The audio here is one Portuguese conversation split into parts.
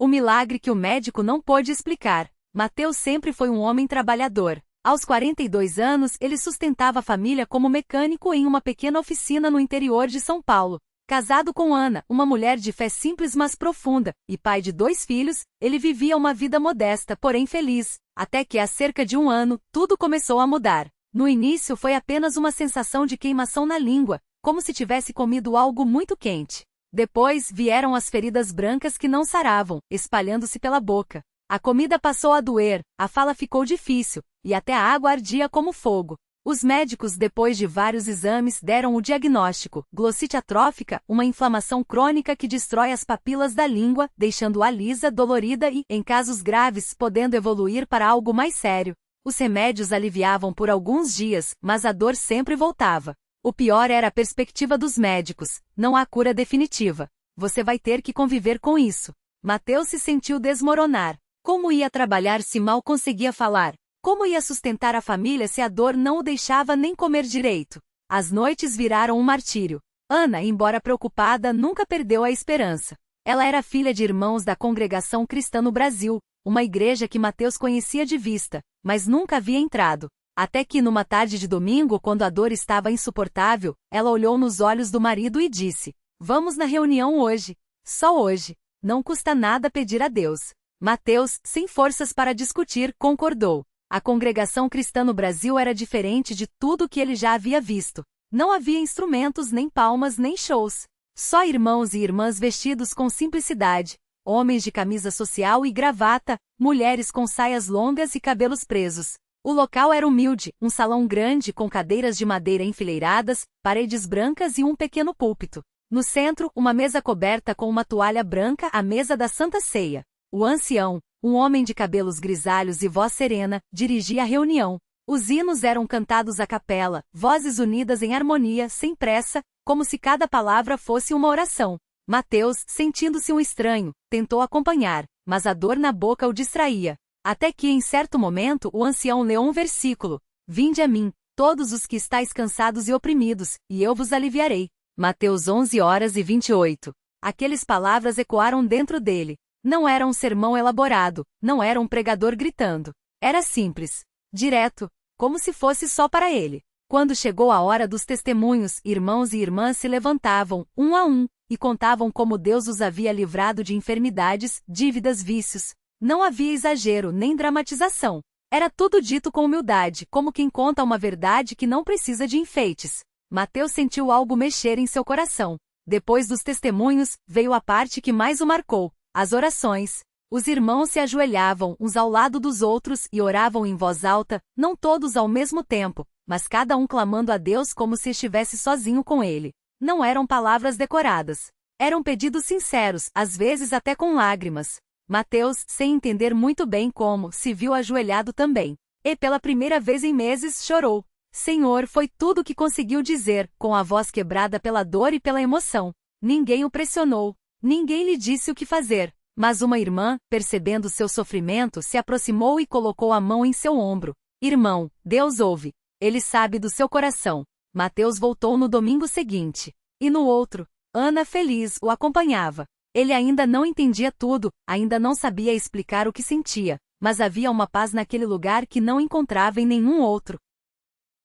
O milagre que o médico não pôde explicar. Mateus sempre foi um homem trabalhador. Aos 42 anos, ele sustentava a família como mecânico em uma pequena oficina no interior de São Paulo. Casado com Ana, uma mulher de fé simples mas profunda, e pai de 2 filhos, ele vivia uma vida modesta, porém feliz, até que há cerca de 1 ano, tudo começou a mudar. No início foi apenas uma sensação de queimação na língua, como se tivesse comido algo muito quente. Depois vieram as feridas brancas que não saravam, espalhando-se pela boca. A comida passou a doer, a fala ficou difícil, e até a água ardia como fogo. Os médicos, depois de vários exames, deram o diagnóstico: glossite atrófica, uma inflamação crônica que destrói as papilas da língua, deixando-a lisa, dolorida e, em casos graves, podendo evoluir para algo mais sério. Os remédios aliviavam por alguns dias, mas a dor sempre voltava. O pior era a perspectiva dos médicos: não há cura definitiva. Você vai ter que conviver com isso. Mateus se sentiu desmoronar. Como ia trabalhar se mal conseguia falar? Como ia sustentar a família se a dor não o deixava nem comer direito? As noites viraram um martírio. Ana, embora preocupada, nunca perdeu a esperança. Ela era filha de irmãos da Congregação Cristã no Brasil, uma igreja que Mateus conhecia de vista, mas nunca havia entrado. Até que, numa tarde de domingo, quando a dor estava insuportável, ela olhou nos olhos do marido e disse: "Vamos na reunião hoje. Só hoje. Não custa nada pedir a Deus." Mateus, sem forças para discutir, concordou. A Congregação Cristã no Brasil era diferente de tudo que ele já havia visto. Não havia instrumentos, nem palmas, nem shows. Só irmãos e irmãs vestidos com simplicidade, homens de camisa social e gravata, mulheres com saias longas e cabelos presos. O local era humilde, um salão grande com cadeiras de madeira enfileiradas, paredes brancas e um pequeno púlpito. No centro, uma mesa coberta com uma toalha branca, a mesa da Santa Ceia. O ancião, um homem de cabelos grisalhos e voz serena, dirigia a reunião. Os hinos eram cantados a capela, vozes unidas em harmonia, sem pressa, como se cada palavra fosse uma oração. Mateus, sentindo-se um estranho, tentou acompanhar, mas a dor na boca o distraía. Até que, em certo momento, o ancião leu um versículo: "Vinde a mim, todos os que estáis cansados e oprimidos, e eu vos aliviarei." Mateus 11h28. Aquelas palavras ecoaram dentro dele. Não era um sermão elaborado, não era um pregador gritando. Era simples, direto, como se fosse só para ele. Quando chegou a hora dos testemunhos, irmãos e irmãs se levantavam, um a um, e contavam como Deus os havia livrado de enfermidades, dívidas, vícios. Não havia exagero nem dramatização. Era tudo dito com humildade, como quem conta uma verdade que não precisa de enfeites. Mateus sentiu algo mexer em seu coração. Depois dos testemunhos, veio a parte que mais o marcou: as orações. Os irmãos se ajoelhavam uns ao lado dos outros e oravam em voz alta, não todos ao mesmo tempo, mas cada um clamando a Deus como se estivesse sozinho com ele. Não eram palavras decoradas. Eram pedidos sinceros, às vezes até com lágrimas. Mateus, sem entender muito bem como, se viu ajoelhado também. E pela primeira vez em meses chorou. "Senhor", foi tudo o que conseguiu dizer, com a voz quebrada pela dor e pela emoção. Ninguém o pressionou. Ninguém lhe disse o que fazer. Mas uma irmã, percebendo seu sofrimento, se aproximou e colocou a mão em seu ombro. "Irmão, Deus ouve. Ele sabe do seu coração." Mateus voltou no domingo seguinte. E no outro, Ana, feliz, o acompanhava. Ele ainda não entendia tudo, ainda não sabia explicar o que sentia, mas havia uma paz naquele lugar que não encontrava em nenhum outro.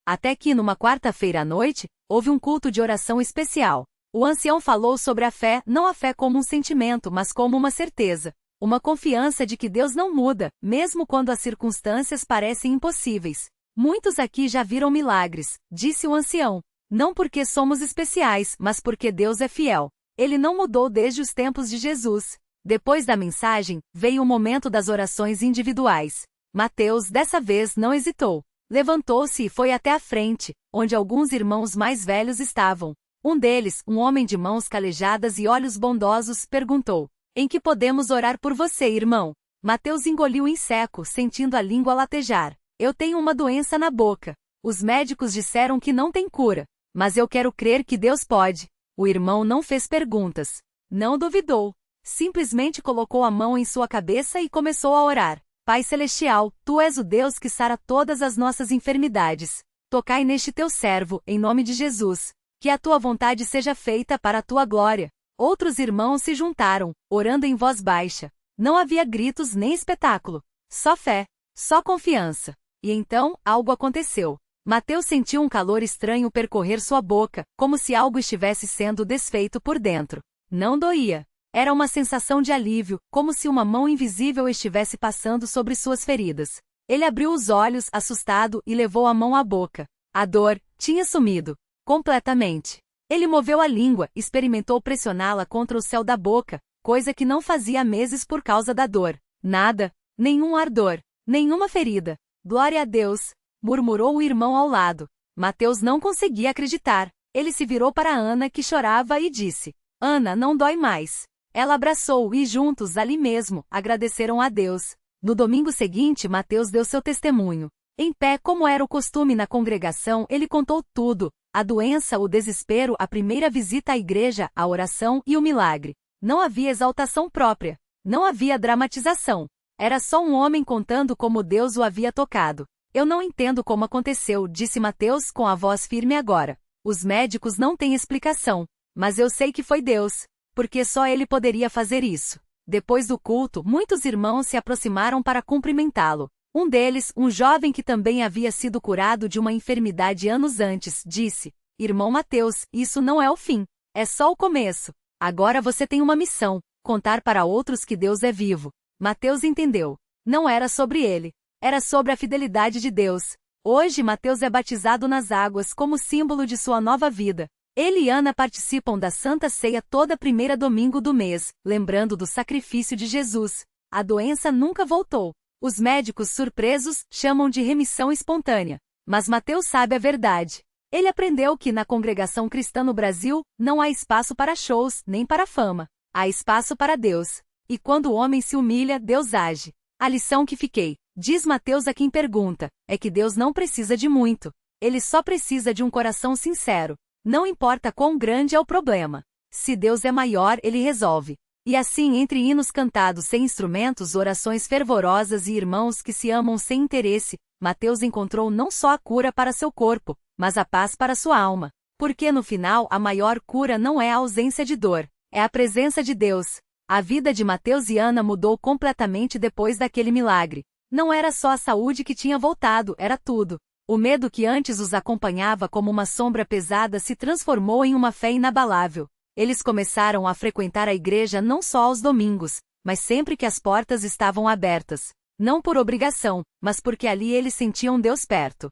Até que, numa quarta-feira à noite, houve um culto de oração especial. O ancião falou sobre a fé, não a fé como um sentimento, mas como uma certeza. Uma confiança de que Deus não muda, mesmo quando as circunstâncias parecem impossíveis. "Muitos aqui já viram milagres", disse o ancião. "Não porque somos especiais, mas porque Deus é fiel. Ele não mudou desde os tempos de Jesus." Depois da mensagem, veio o momento das orações individuais. Mateus, dessa vez, não hesitou. Levantou-se e foi até a frente, onde alguns irmãos mais velhos estavam. Um deles, um homem de mãos calejadas e olhos bondosos, perguntou: "Em que podemos orar por você, irmão?" Mateus engoliu em seco, sentindo a língua latejar. "Eu tenho uma doença na boca. Os médicos disseram que não tem cura. Mas eu quero crer que Deus pode." O irmão não fez perguntas. Não duvidou. Simplesmente colocou a mão em sua cabeça e começou a orar. "Pai Celestial, Tu és o Deus que sara todas as nossas enfermidades. Tocai neste Teu servo, em nome de Jesus. Que a Tua vontade seja feita para a Tua glória." Outros irmãos se juntaram, orando em voz baixa. Não havia gritos nem espetáculo. Só fé. Só confiança. E então, algo aconteceu. Mateus sentiu um calor estranho percorrer sua boca, como se algo estivesse sendo desfeito por dentro. Não doía. Era uma sensação de alívio, como se uma mão invisível estivesse passando sobre suas feridas. Ele abriu os olhos, assustado, e levou a mão à boca. A dor tinha sumido. Completamente. Ele moveu a língua, experimentou pressioná-la contra o céu da boca, coisa que não fazia há meses por causa da dor. Nada. Nenhum ardor. Nenhuma ferida. Glória a Deus, murmurou o irmão ao lado. Mateus não conseguia acreditar. Ele se virou para Ana, que chorava, e disse: Ana, não dói mais. Ela abraçou-o e juntos, ali mesmo, agradeceram a Deus. No domingo seguinte, Mateus deu seu testemunho. Em pé, como era o costume na congregação, ele contou tudo: a doença, o desespero, a primeira visita à igreja, a oração e o milagre. Não havia exaltação própria. Não havia dramatização. Era só um homem contando como Deus o havia tocado. Eu não entendo como aconteceu, disse Mateus com a voz firme agora. Os médicos não têm explicação. Mas eu sei que foi Deus. Porque só ele poderia fazer isso. Depois do culto, muitos irmãos se aproximaram para cumprimentá-lo. Um deles, um jovem que também havia sido curado de uma enfermidade anos antes, disse: Irmão Mateus, isso não é o fim. É só o começo. Agora você tem uma missão: contar para outros que Deus é vivo. Mateus entendeu. Não era sobre ele. Era sobre a fidelidade de Deus. Hoje Mateus é batizado nas águas como símbolo de sua nova vida. Ele e Ana participam da Santa Ceia toda primeira domingo do mês, lembrando do sacrifício de Jesus. A doença nunca voltou. Os médicos, surpresos, chamam de remissão espontânea. Mas Mateus sabe a verdade. Ele aprendeu que na congregação cristã no Brasil, não há espaço para shows, nem para fama. Há espaço para Deus. E quando o homem se humilha, Deus age. A lição que fiquei, diz Mateus a quem pergunta, é que Deus não precisa de muito. Ele só precisa de um coração sincero. Não importa quão grande é o problema. Se Deus é maior, ele resolve. E assim, entre hinos cantados sem instrumentos, orações fervorosas e irmãos que se amam sem interesse, Mateus encontrou não só a cura para seu corpo, mas a paz para sua alma. Porque no final, a maior cura não é a ausência de dor, é a presença de Deus. A vida de Mateus e Ana mudou completamente depois daquele milagre. Não era só a saúde que tinha voltado, era tudo. O medo que antes os acompanhava como uma sombra pesada se transformou em uma fé inabalável. Eles começaram a frequentar a igreja não só aos domingos, mas sempre que as portas estavam abertas. Não por obrigação, mas porque ali eles sentiam Deus perto.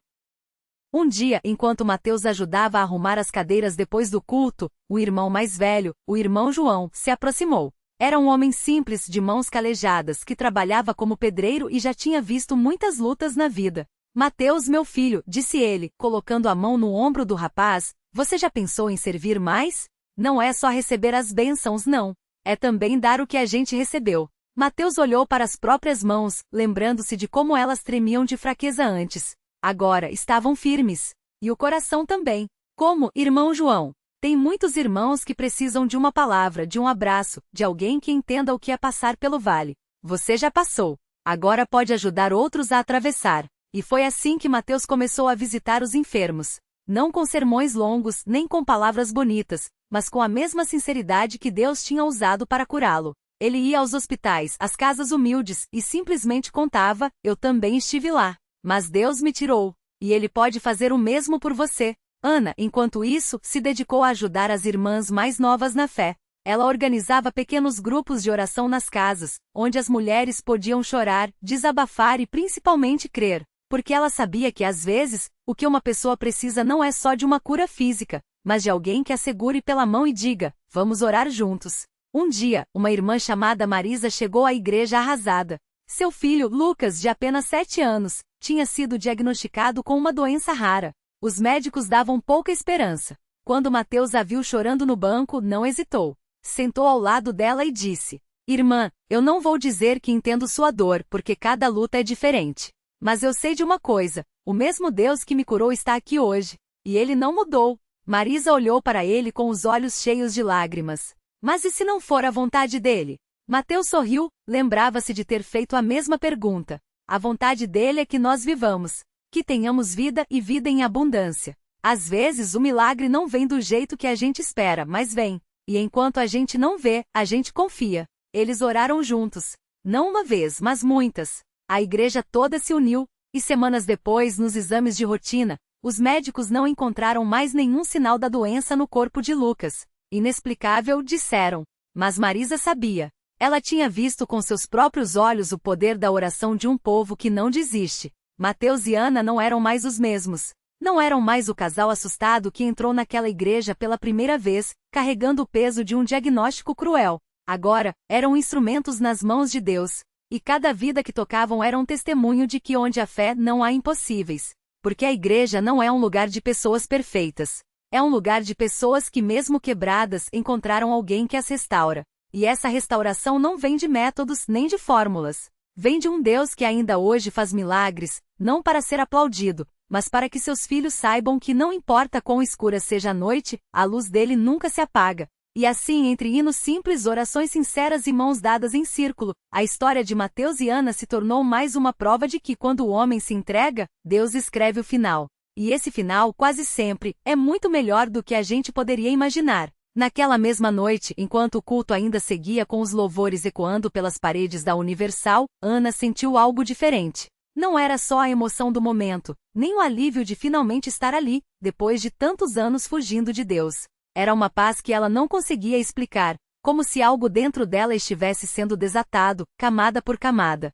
Um dia, enquanto Mateus ajudava a arrumar as cadeiras depois do culto, o irmão mais velho, o irmão João, se aproximou. Era um homem simples, de mãos calejadas, que trabalhava como pedreiro e já tinha visto muitas lutas na vida. Mateus, meu filho, disse ele, colocando a mão no ombro do rapaz, você já pensou em servir mais? Não é só receber as bênçãos, não. É também dar o que a gente recebeu. Mateus olhou para as próprias mãos, lembrando-se de como elas tremiam de fraqueza antes. Agora estavam firmes. E o coração também. Como, irmão João? Tem muitos irmãos que precisam de uma palavra, de um abraço, de alguém que entenda o que é passar pelo vale. Você já passou. Agora pode ajudar outros a atravessar. E foi assim que Mateus começou a visitar os enfermos. Não com sermões longos, nem com palavras bonitas, mas com a mesma sinceridade que Deus tinha usado para curá-lo. Ele ia aos hospitais, às casas humildes, e simplesmente contava, eu também estive lá. Mas Deus me tirou. E Ele pode fazer o mesmo por você. Ana, enquanto isso, se dedicou a ajudar as irmãs mais novas na fé. Ela organizava pequenos grupos de oração nas casas, onde as mulheres podiam chorar, desabafar e principalmente crer. Porque ela sabia que às vezes, o que uma pessoa precisa não é só de uma cura física, mas de alguém que a segure pela mão e diga, vamos orar juntos. Um dia, uma irmã chamada Marisa chegou à igreja arrasada. Seu filho, Lucas, de apenas 7 anos, tinha sido diagnosticado com uma doença rara. Os médicos davam pouca esperança. Quando Mateus a viu chorando no banco, não hesitou. Sentou ao lado dela e disse, irmã, eu não vou dizer que entendo sua dor, porque cada luta é diferente. Mas eu sei de uma coisa, o mesmo Deus que me curou está aqui hoje. E ele não mudou. Marisa olhou para ele com os olhos cheios de lágrimas. Mas e se não for a vontade dele? Mateus sorriu, lembrava-se de ter feito a mesma pergunta. A vontade dele é que nós vivamos. Que tenhamos vida e vida em abundância. Às vezes o milagre não vem do jeito que a gente espera, mas vem. E enquanto a gente não vê, a gente confia. Eles oraram juntos. Não uma vez, mas muitas. A igreja toda se uniu, e semanas depois, nos exames de rotina, os médicos não encontraram mais nenhum sinal da doença no corpo de Lucas. Inexplicável, disseram. Mas Marisa sabia. Ela tinha visto com seus próprios olhos o poder da oração de um povo que não desiste. Mateus e Ana não eram mais os mesmos. Não eram mais o casal assustado que entrou naquela igreja pela primeira vez, carregando o peso de um diagnóstico cruel. Agora, eram instrumentos nas mãos de Deus. E cada vida que tocavam era um testemunho de que onde há fé não há impossíveis. Porque a igreja não é um lugar de pessoas perfeitas. É um lugar de pessoas que, mesmo quebradas, encontraram alguém que as restaura. E essa restauração não vem de métodos nem de fórmulas. Vem de um Deus que ainda hoje faz milagres, não para ser aplaudido, mas para que seus filhos saibam que não importa quão escura seja a noite, a luz dele nunca se apaga. E assim, entre hinos simples, orações sinceras e mãos dadas em círculo, a história de Mateus e Ana se tornou mais uma prova de que quando o homem se entrega, Deus escreve o final. E esse final, quase sempre, é muito melhor do que a gente poderia imaginar. Naquela mesma noite, enquanto o culto ainda seguia com os louvores ecoando pelas paredes da Universal, Ana sentiu algo diferente. Não era só a emoção do momento, nem o alívio de finalmente estar ali, depois de tantos anos fugindo de Deus. Era uma paz que ela não conseguia explicar, como se algo dentro dela estivesse sendo desatado, camada por camada.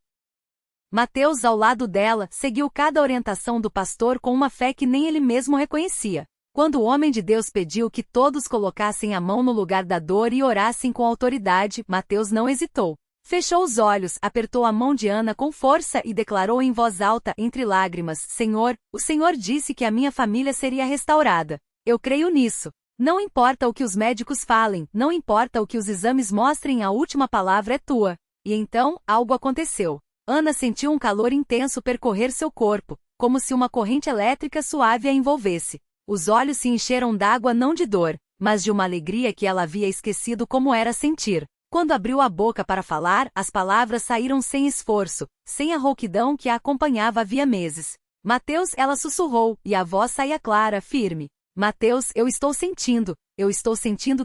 Mateus, ao lado dela, seguiu cada orientação do pastor com uma fé que nem ele mesmo reconhecia. Quando o homem de Deus pediu que todos colocassem a mão no lugar da dor e orassem com autoridade, Mateus não hesitou. Fechou os olhos, apertou a mão de Ana com força e declarou em voz alta, entre lágrimas: Senhor, o Senhor disse que a minha família seria restaurada. Eu creio nisso. Não importa o que os médicos falem, não importa o que os exames mostrem, a última palavra é tua. E então, algo aconteceu. Ana sentiu um calor intenso percorrer seu corpo, como se uma corrente elétrica suave a envolvesse. Os olhos se encheram d'água não de dor, mas de uma alegria que ela havia esquecido como era sentir. Quando abriu a boca para falar, as palavras saíram sem esforço, sem a rouquidão que a acompanhava havia meses. Mateus, ela sussurrou, e a voz saía clara, firme. Mateus, eu estou sentindo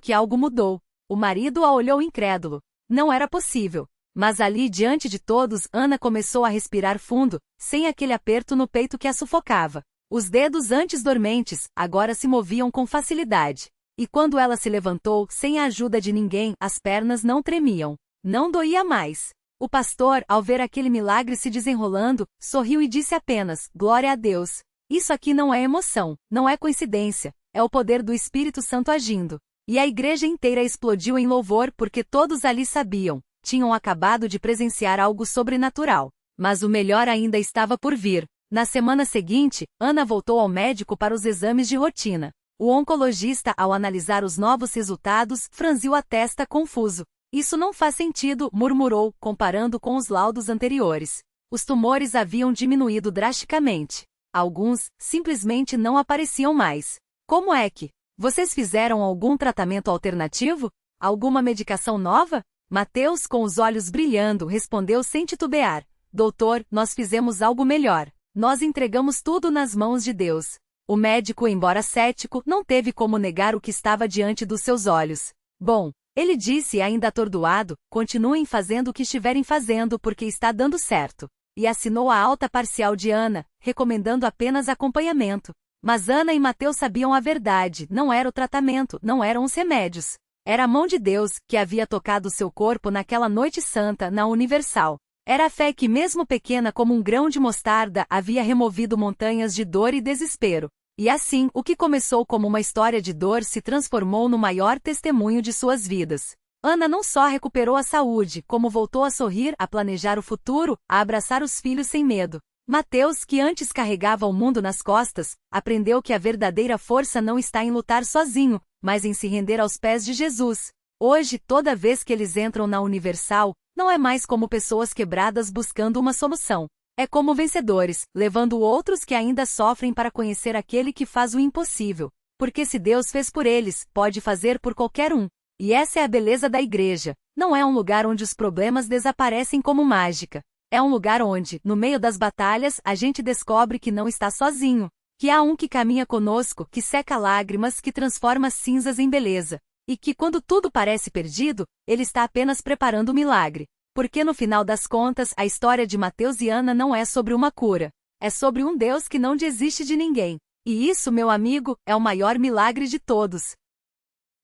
que algo mudou. O marido a olhou incrédulo. Não era possível. Mas ali diante de todos, Ana começou a respirar fundo, sem aquele aperto no peito que a sufocava. Os dedos antes dormentes, agora se moviam com facilidade. E quando ela se levantou, sem a ajuda de ninguém, as pernas não tremiam. Não doía mais. O pastor, ao ver aquele milagre se desenrolando, sorriu e disse apenas: Glória a Deus. Isso aqui não é emoção, não é coincidência, é o poder do Espírito Santo agindo. E a igreja inteira explodiu em louvor porque todos ali sabiam, tinham acabado de presenciar algo sobrenatural. Mas o melhor ainda estava por vir. Na semana seguinte, Ana voltou ao médico para os exames de rotina. O oncologista, ao analisar os novos resultados, franziu a testa confuso. Isso não faz sentido, murmurou, comparando com os laudos anteriores. Os tumores haviam diminuído drasticamente. Alguns, simplesmente não apareciam mais. Como é que? Vocês fizeram algum tratamento alternativo? Alguma medicação nova? Mateus, com os olhos brilhando, respondeu sem titubear: Doutor, nós fizemos algo melhor. Nós entregamos tudo nas mãos de Deus. O médico, embora cético, não teve como negar o que estava diante dos seus olhos. Bom, ele disse ainda atordoado: continuem fazendo o que estiverem fazendo porque está dando certo. E assinou a alta parcial de Ana, recomendando apenas acompanhamento. Mas Ana e Mateus sabiam a verdade, não era o tratamento, não eram os remédios. Era a mão de Deus, que havia tocado seu corpo naquela noite santa, na Universal. Era a fé que, mesmo pequena como um grão de mostarda, havia removido montanhas de dor e desespero. E assim, o que começou como uma história de dor se transformou no maior testemunho de suas vidas. Ana não só recuperou a saúde, como voltou a sorrir, a planejar o futuro, a abraçar os filhos sem medo. Mateus, que antes carregava o mundo nas costas, aprendeu que a verdadeira força não está em lutar sozinho, mas em se render aos pés de Jesus. Hoje, toda vez que eles entram na Universal, não é mais como pessoas quebradas buscando uma solução. É como vencedores, levando outros que ainda sofrem para conhecer aquele que faz o impossível. Porque se Deus fez por eles, pode fazer por qualquer um. E essa é a beleza da igreja. Não é um lugar onde os problemas desaparecem como mágica. É um lugar onde, no meio das batalhas, a gente descobre que não está sozinho. Que há um que caminha conosco, que seca lágrimas, que transforma cinzas em beleza. E que, quando tudo parece perdido, ele está apenas preparando o milagre. Porque no final das contas, a história de Mateus e Ana não é sobre uma cura. É sobre um Deus que não desiste de ninguém. E isso, meu amigo, é o maior milagre de todos.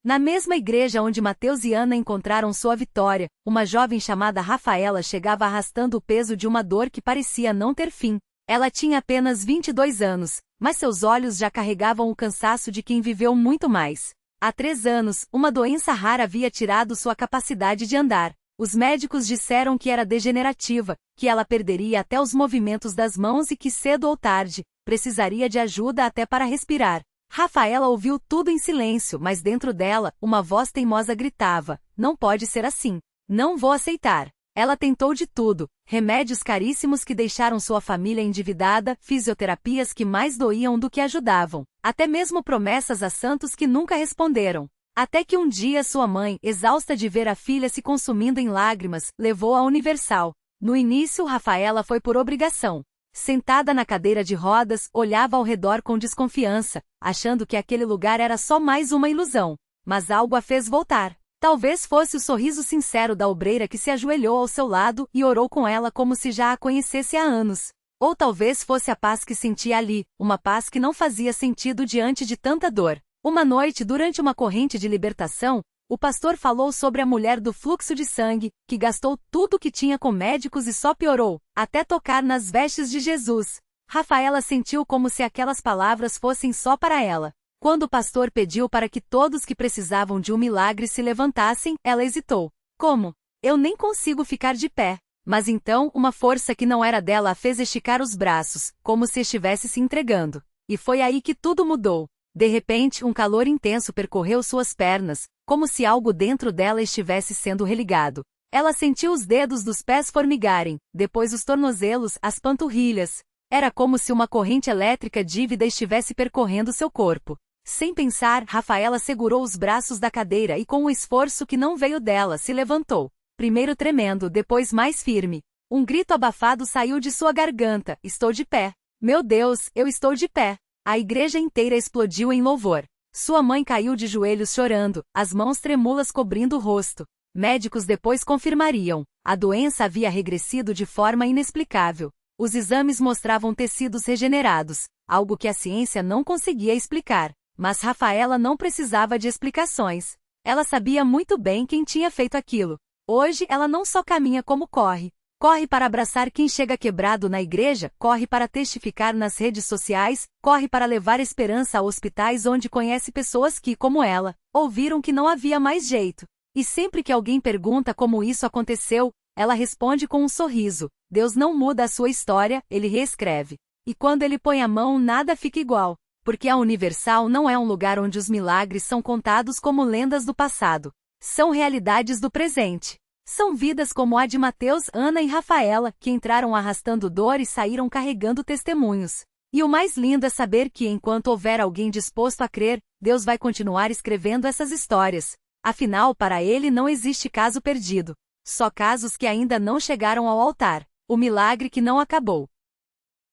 Na mesma igreja onde Mateus e Ana encontraram sua vitória, uma jovem chamada Rafaela chegava arrastando o peso de uma dor que parecia não ter fim. Ela tinha apenas 22 anos, mas seus olhos já carregavam o cansaço de quem viveu muito mais. Há 3 anos, uma doença rara havia tirado sua capacidade de andar. Os médicos disseram que era degenerativa, que ela perderia até os movimentos das mãos e que cedo ou tarde, precisaria de ajuda até para respirar. Rafaela ouviu tudo em silêncio, mas dentro dela, uma voz teimosa gritava: não pode ser assim. Não vou aceitar. Ela tentou de tudo: remédios caríssimos que deixaram sua família endividada, fisioterapias que mais doíam do que ajudavam, até mesmo promessas a santos que nunca responderam. Até que um dia sua mãe, exausta de ver a filha se consumindo em lágrimas, levou-a à Universal. No início, Rafaela foi por obrigação. Sentada na cadeira de rodas, olhava ao redor com desconfiança, achando que aquele lugar era só mais uma ilusão. Mas algo a fez voltar. Talvez fosse o sorriso sincero da obreira que se ajoelhou ao seu lado e orou com ela como se já a conhecesse há anos. Ou talvez fosse a paz que sentia ali, uma paz que não fazia sentido diante de tanta dor. Uma noite, durante uma corrente de libertação, o pastor falou sobre a mulher do fluxo de sangue, que gastou tudo o que tinha com médicos e só piorou, até tocar nas vestes de Jesus. Rafaela sentiu como se aquelas palavras fossem só para ela. Quando o pastor pediu para que todos que precisavam de um milagre se levantassem, ela hesitou. Como? Eu nem consigo ficar de pé. Mas então, uma força que não era dela a fez esticar os braços, como se estivesse se entregando. E foi aí que tudo mudou. De repente, um calor intenso percorreu suas pernas, como se algo dentro dela estivesse sendo religado. Ela sentiu os dedos dos pés formigarem, depois os tornozelos, as panturrilhas. Era como se uma corrente elétrica dívida estivesse percorrendo seu corpo. Sem pensar, Rafaela segurou os braços da cadeira e com um esforço que não veio dela, se levantou. Primeiro tremendo, depois mais firme. Um grito abafado saiu de sua garganta: estou de pé. Meu Deus, eu estou de pé. A igreja inteira explodiu em louvor. Sua mãe caiu de joelhos chorando, as mãos trêmulas cobrindo o rosto. Médicos depois confirmariam: a doença havia regressido de forma inexplicável. Os exames mostravam tecidos regenerados, algo que a ciência não conseguia explicar. Mas Rafaela não precisava de explicações. Ela sabia muito bem quem tinha feito aquilo. Hoje ela não só caminha como corre. Corre para abraçar quem chega quebrado na igreja, corre para testificar nas redes sociais, corre para levar esperança a hospitais onde conhece pessoas que, como ela, ouviram que não havia mais jeito. E sempre que alguém pergunta como isso aconteceu, ela responde com um sorriso: Deus não muda a sua história, Ele reescreve. E quando Ele põe a mão, nada fica igual. Porque a Universal não é um lugar onde os milagres são contados como lendas do passado. São realidades do presente. São vidas como a de Mateus, Ana e Rafaela, que entraram arrastando dor e saíram carregando testemunhos. E o mais lindo é saber que, enquanto houver alguém disposto a crer, Deus vai continuar escrevendo essas histórias. Afinal, para Ele não existe caso perdido. Só casos que ainda não chegaram ao altar. O milagre que não acabou.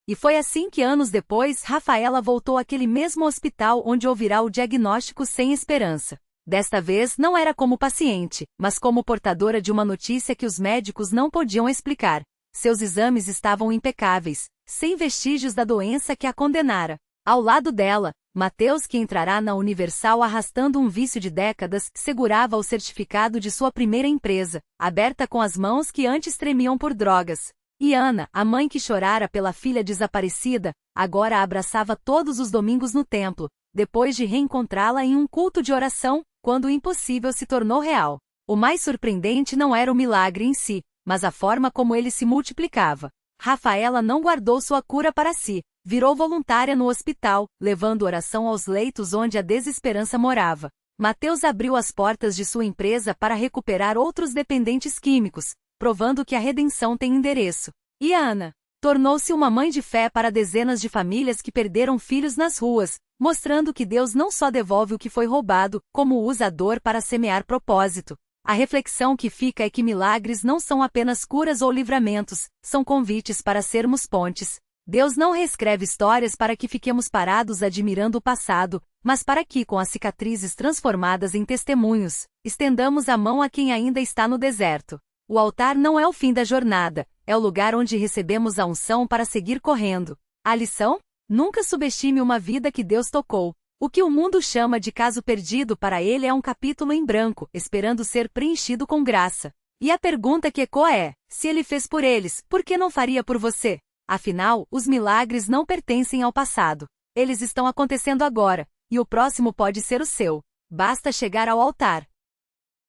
E foi assim que anos depois, Rafaela voltou àquele mesmo hospital onde ouvirá o diagnóstico sem esperança. Desta vez não era como paciente, mas como portadora de uma notícia que os médicos não podiam explicar. Seus exames estavam impecáveis, sem vestígios da doença que a condenara. Ao lado dela, Mateus, que entrará na Universal arrastando um vício de décadas, segurava o certificado de sua primeira empresa, aberta com as mãos que antes tremiam por drogas. E Ana, a mãe que chorara pela filha desaparecida, agora a abraçava todos os domingos no templo, depois de reencontrá-la em um culto de oração, quando o impossível se tornou real. O mais surpreendente não era o milagre em si, mas a forma como ele se multiplicava. Rafaela não guardou sua cura para si, virou voluntária no hospital, levando oração aos leitos onde a desesperança morava. Mateus abriu as portas de sua empresa para recuperar outros dependentes químicos, provando que a redenção tem endereço. E Ana tornou-se uma mãe de fé para dezenas de famílias que perderam filhos nas ruas, mostrando que Deus não só devolve o que foi roubado, como usa a dor para semear propósito. A reflexão que fica é que milagres não são apenas curas ou livramentos, são convites para sermos pontes. Deus não reescreve histórias para que fiquemos parados admirando o passado, mas para que, com as cicatrizes transformadas em testemunhos, estendamos a mão a quem ainda está no deserto. O altar não é o fim da jornada, é o lugar onde recebemos a unção para seguir correndo. A lição? Nunca subestime uma vida que Deus tocou. O que o mundo chama de caso perdido para ele é um capítulo em branco, esperando ser preenchido com graça. E a pergunta que ecoa é: se ele fez por eles, por que não faria por você? Afinal, os milagres não pertencem ao passado. Eles estão acontecendo agora, e o próximo pode ser o seu. Basta chegar ao altar.